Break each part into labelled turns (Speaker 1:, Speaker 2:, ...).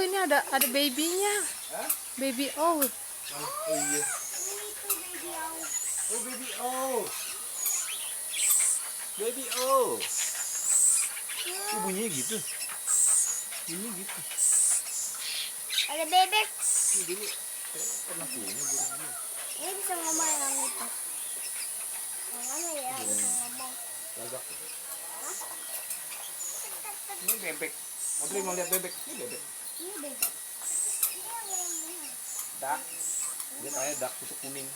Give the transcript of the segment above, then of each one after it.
Speaker 1: Ini ada babynya. Baby owl.
Speaker 2: Oh iya. Oh baby owl. Baby owl. Bunyinya gitu. Bunyinya gitu.
Speaker 3: Ada bebek.
Speaker 2: Ini dulu saya pernah punya burung ini.
Speaker 3: Ini bisa ngomong yang itu. Mana ya bisa ngomong?
Speaker 2: Gagak. Ini bebek. Audrey mau lihat bebek. Ini bebek.
Speaker 3: Ini bebek.
Speaker 2: Dak. Lihat aja dak kutuk kuning.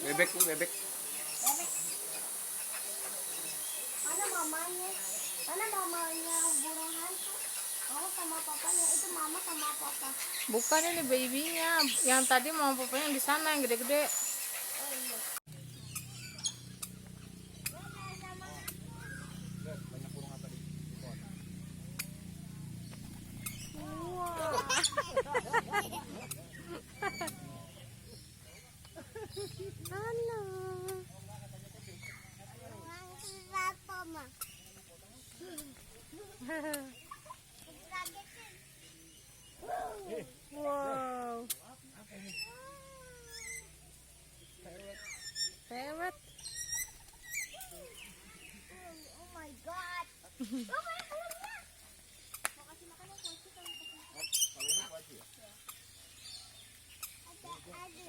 Speaker 2: Bebek tuh bebek.
Speaker 3: Bebek. Mana mamanya? Mana mamanya burung hantu? Mama sama papanya, itu mama sama papa.
Speaker 1: Bukan, ini babynya. Yang tadi mama papanya yang di sana yang gede-gede.
Speaker 3: Oh iya.
Speaker 2: Banyak burung apa di pohon?
Speaker 1: Halo.
Speaker 3: Apa mah?
Speaker 1: Wow. Parrot.
Speaker 3: Oh my god. Oh my god. Mau kasih makan ya kuaci kalau
Speaker 2: Kalau ini kuaci ya?
Speaker 3: ada.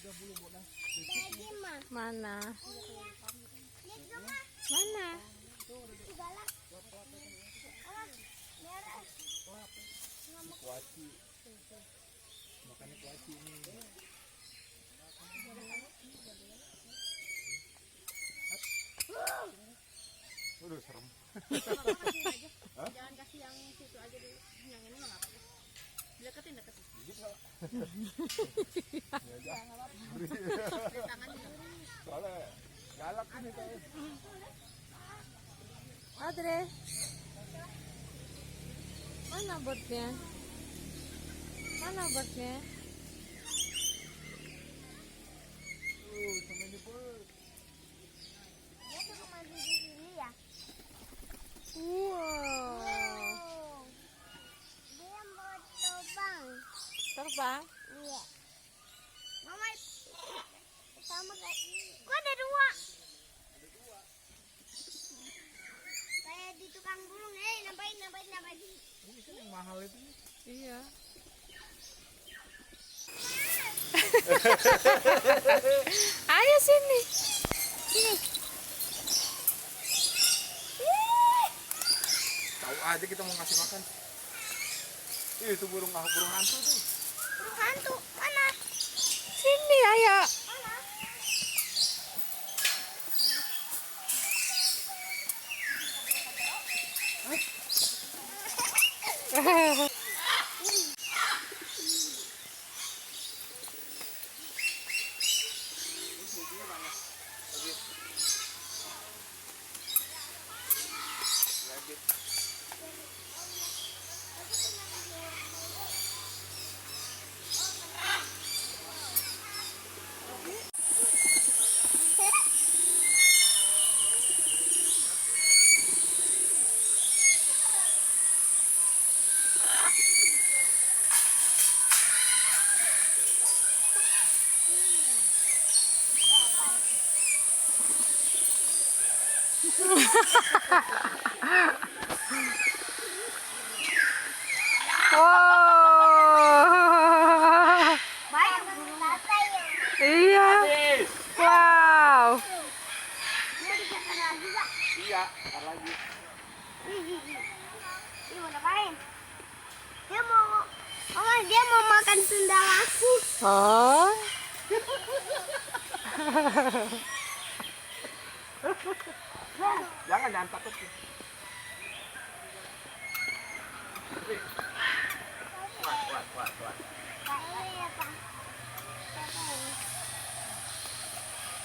Speaker 3: 30 bulan. Lagi mah.
Speaker 1: Mana?
Speaker 3: Lihat dong ah.
Speaker 1: Mana?
Speaker 3: Galak. Ah, merah.
Speaker 2: Kuaci. Makannya kuaci ini. Udah serem.
Speaker 4: Jangan kasih yang situ aja dulu. Yang ini mah apa? Deketin. Tangan dulu.
Speaker 2: Soalnya galak ini kayak.
Speaker 1: Audrey. Mana birdnya? Mana birdnya?
Speaker 2: Sama ini bird.
Speaker 3: Dia suka mandi di sini ya.
Speaker 1: Wow.
Speaker 3: Dia mau terbang.
Speaker 1: Terbang?
Speaker 3: Iya. Mama sama kayak. Kok ada dua? Kayak di tukang burung. Nambahin.
Speaker 2: Ini kan yang mahal itu.
Speaker 1: Iya. Ayo sini.
Speaker 3: Sini.
Speaker 2: Tahu aja kita mau ngasih makan. Itu burung hantu tuh.
Speaker 3: Burung hantu. Mana?
Speaker 1: Sini ayo.
Speaker 3: Mana?
Speaker 1: Wow.
Speaker 3: mau makan sendal aku.
Speaker 1: Oh.
Speaker 2: Jangan takut. Kuat.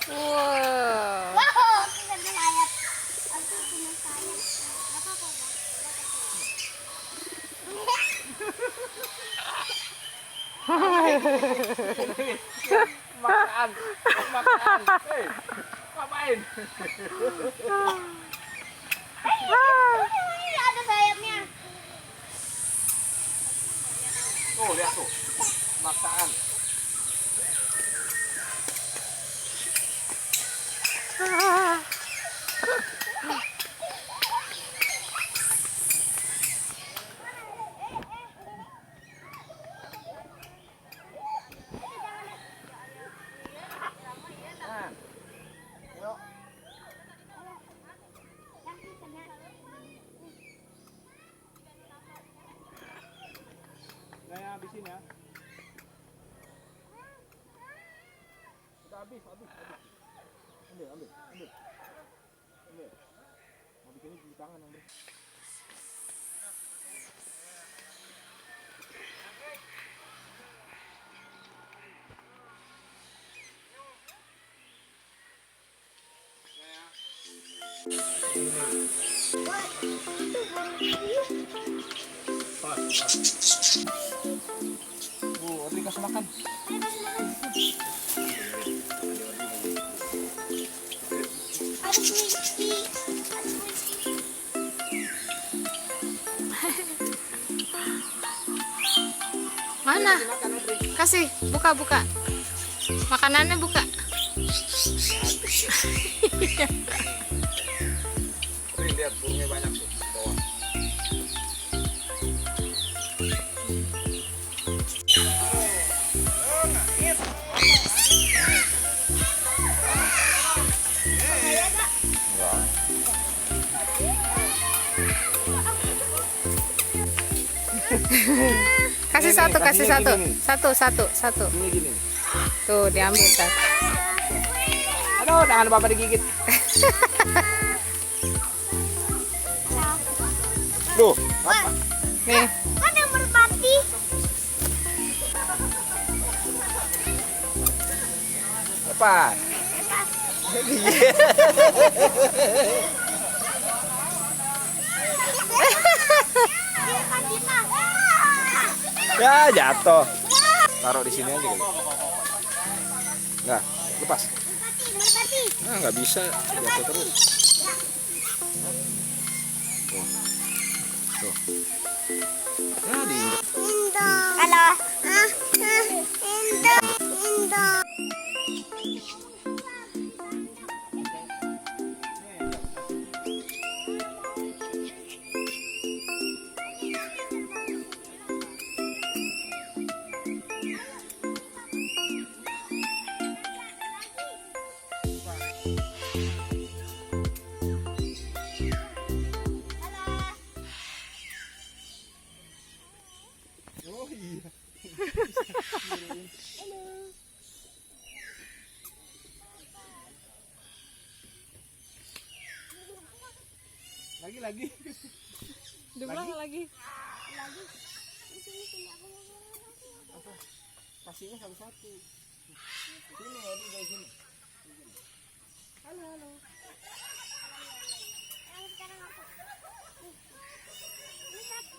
Speaker 1: Wow.
Speaker 3: Wow, kita sayap. Aku punya sayap. Apa apa?
Speaker 2: Makan. Hei, ngapain?
Speaker 3: Ini ada sayapnya.
Speaker 2: Tuh, lihat tuh. Makan. Nah, habisin ya. Udah habis. Ambil. Mau bikinnya di tangan, Andre. Audrey kasih makan.
Speaker 3: Ada puisi.
Speaker 1: Mana? Kasih, buka. Makanannya buka.
Speaker 2: Audrey lihat burungnya banyak tuh di bawah.
Speaker 1: Kasih satu.
Speaker 2: Gini.
Speaker 1: Satu.
Speaker 2: Gini.
Speaker 1: Tuh, diambil satu.
Speaker 2: Aduh, tangan Bapak digigit. Duh, apa?
Speaker 1: Nih.
Speaker 3: Kan yang merpati.
Speaker 2: Apa? Ya, jatuh. Taruh di sini aja kali. Nah, lepas.
Speaker 3: Merpati.
Speaker 2: Nah, nggak bisa, jatuh terus. Tuh. Nah, diinjek.
Speaker 3: Halo. Indah.
Speaker 2: Oh iya. Lagi.
Speaker 1: Diulang lagi.
Speaker 2: Apa? Kasihnya satu-satu. Sini, Audrey dari sini.
Speaker 3: Halo. Yang sekarang aku. Ini satu.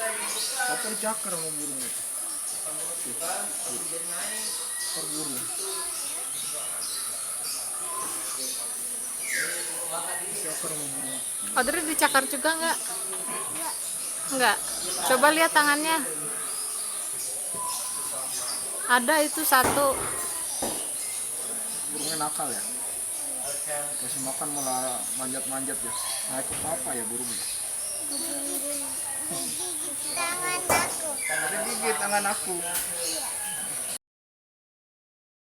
Speaker 2: Papa dicakar sama burung itu. Terburu. Dicakar sama burung.
Speaker 1: Audrey dicakar juga nggak? Nggak. Coba lihat tangannya. Ada itu satu.
Speaker 2: Burungnya nakal ya. Kasih makan malah manjat-manjat ya. Naik ke papa ya burungnya.
Speaker 3: Tangan aku.
Speaker 2: Ada gigit tangan aku.